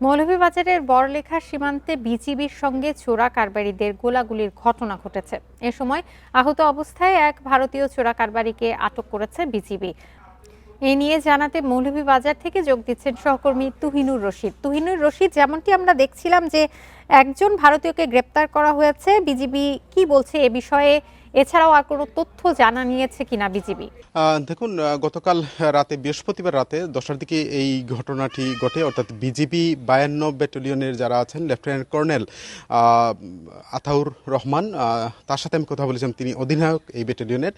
মৌলভীবাজারের বড়লেখা সীমান্তে বিজিবির সঙ্গে চোরা কারবারিদের গোলাগুলির ঘটনা ঘটেছে। এ সময় আহত অবস্থায় এক ভারতীয় চোরা কারবারিকে আটক করেছে বিজিবি। এ নিয়ে জানাতে মৌলভীবাজার থেকে যোগ দিচ্ছেন সহকর্মী তুহিনুর রশিদ, যেমনটি আমরা দেখছিলাম যে একজন ভারতীয়কে গ্রেপ্তার করা হয়েছে। বিজিবি কি বলছে এ বিষয়ে? এছাড়াও আর কোনো তথ্য জানা নিয়েছে কিনা বিজিবি? দেখুন, গতকাল রাতে বৃহস্পতিবার রাতে 10টার দিকে এই ঘটনাটি ঘটে। অর্থাৎ বিজিবি 52 ব্যাটালিয়নের যারা আছেন লেফটেন্যান্ট কর্নেল আতাউর রহমান, তার সাথে আমি কথা বলেছিলাম, তিনি অধিনায়ক এই ব্যাটালিয়নের।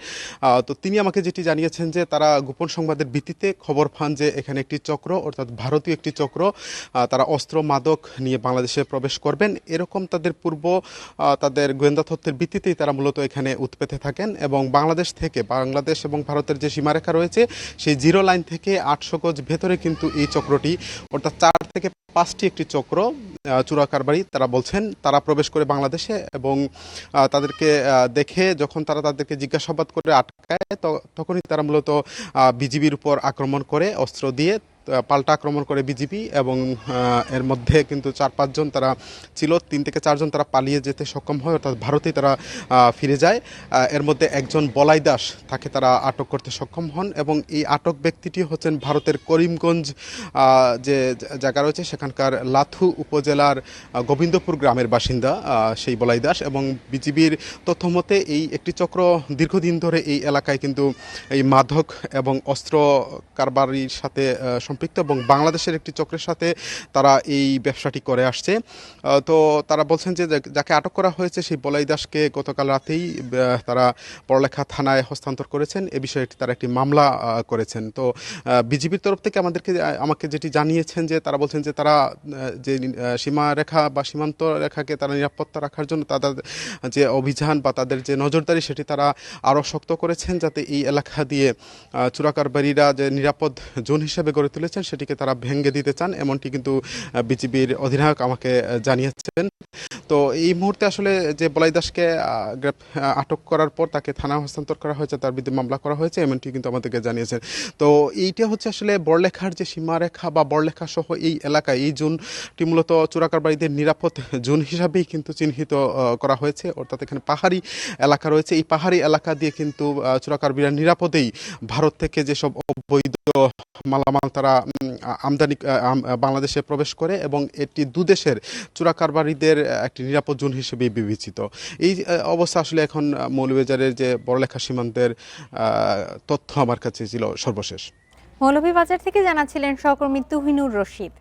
তো তিনি আমাকে যেটি জানিয়েছেন যে তারা গোপন সংবাদের ভিত্তিতে খবর পান যে এখানে একটি চক্র, অর্থাৎ ভারতীয় একটি চক্র, তারা অস্ত্র মাদক নিয়ে বাংলাদেশে প্রবেশ করবেন এরকম তাদের তাদের গোয়েন্দা তথ্যের ভিত্তিতেই তারা মূলত এখানে উৎপেতে থাকেন। এবং বাংলাদেশ এবং ভারতের যে সীমারেখা রয়েছে সেই জিরো লাইন থেকে 800 গজ ভেতরে কিন্তু এই চক্রটি, অর্থাৎ 4 থেকে 5টি একটি চক্র চোরা কারবারি তারা বলছেন, তারা প্রবেশ করে বাংলাদেশে। এবং তাদেরকে দেখে যখন তারা তাদেরকে জিজ্ঞাসাবাদ করে আটকায়, তখনই তারা মূলত বিজিবির উপর আক্রমণ করে অস্ত্র দিয়ে, পাল্টা আক্রমণ করে বিজিবি। এবং এর মধ্যে কিন্তু 4-5 জন তারা ছিল, 3 থেকে 4 জন তারা পালিয়ে যেতে সক্ষম হয়, অর্থাৎ ভারতেই তারা ফিরে যায়। এর মধ্যে একজন বলাই দাস, তাকে তারা আটক করতে সক্ষম হন। এবং এই আটক ব্যক্তিটি হচ্ছেন ভারতের করিমগঞ্জ যে জায়গা রয়েছে সেখানকার লাথু উপজেলার গোবিন্দপুর গ্রামের বাসিন্দা সেই বলাই দাস। এবং বিজিবির তথ্য মতে এই একটি চক্র দীর্ঘদিন ধরে এই এলাকায় কিন্তু এই মাদক এবং অস্ত্র কারবারির সাথে সম্পৃক্ত, এবং বাংলাদেশের একটি চক্রের সাথে তারা এই ব্যবসাটি করে আসছে। তো তারা বলছেন যে যাকে আটক করা হয়েছে সেই বলাই দাসকে গতকাল রাতেই তারা বড়লেখা থানায় হস্তান্তর করেছেন। এ বিষয়ে তারা একটি মামলা করেছেন। তো বিজিবির তরফ থেকে আমাকে যেটি জানিয়েছেন যে তারা বলছেন যে তারা যে সীমারেখা বা সীমান্ত রেখাকে তারা নিরাপত্তা রাখার জন্য তাদের যে অভিযান বা তাদের যে নজরদারি সেটি তারা আরও শক্ত করেছেন, যাতে এই এলাকা দিয়ে চোরাকারবারীরা যে নিরাপদ জোন হিসেবে গড়ে তুলেছেন সেটিকে তারা ভেঙে দিতে চান, এমনটি কিন্তু বিজিবির অধিনায়ক আমাকে জানিয়েছেন। তো এই মুহূর্তে আসলে যে বলাই দাসকে আটক করার পর তাকে থানা হস্তান্তর করা হয়েছে, তার বিরুদ্ধে মামলা করা হয়েছে, এমনটি কিন্তু আমাদেরকে জানিয়েছেন। তো এইটা হচ্ছে আসলে বড়লেখার যে সীমারেখা বা বড়লেখা সহ এই এলাকায় এই জোনটি মূলত চোরাকারবারীদের নিরাপদ জোন হিসাবেই কিন্তু চিহ্নিত করা হয়েছে। অর্থাৎ এখানে পাহাড়ি এলাকা রয়েছে, এই পাহাড়ি এলাকা দিয়ে কিন্তু চোরাকারবারীরা নিরাপদেই ভারত থেকে যেসব অবৈধ মালামাল তারা আমদানি বাংলাদেশে প্রবেশ করে, এবং এটি দুদেশের চোরাকারবারীদের একটি নিরাপদ জোন হিসেবে বিবেচিত। এই অবস্থা আসলে এখন মৌলভীবাজারের যে বড়লেখা সীমান্তের তথ্য আমার কাছে ছিল সর্বশেষ। মৌলভীবাজার থেকে জানাচ্ছিলেন সহকর্মী তুহিনুর রশিদ।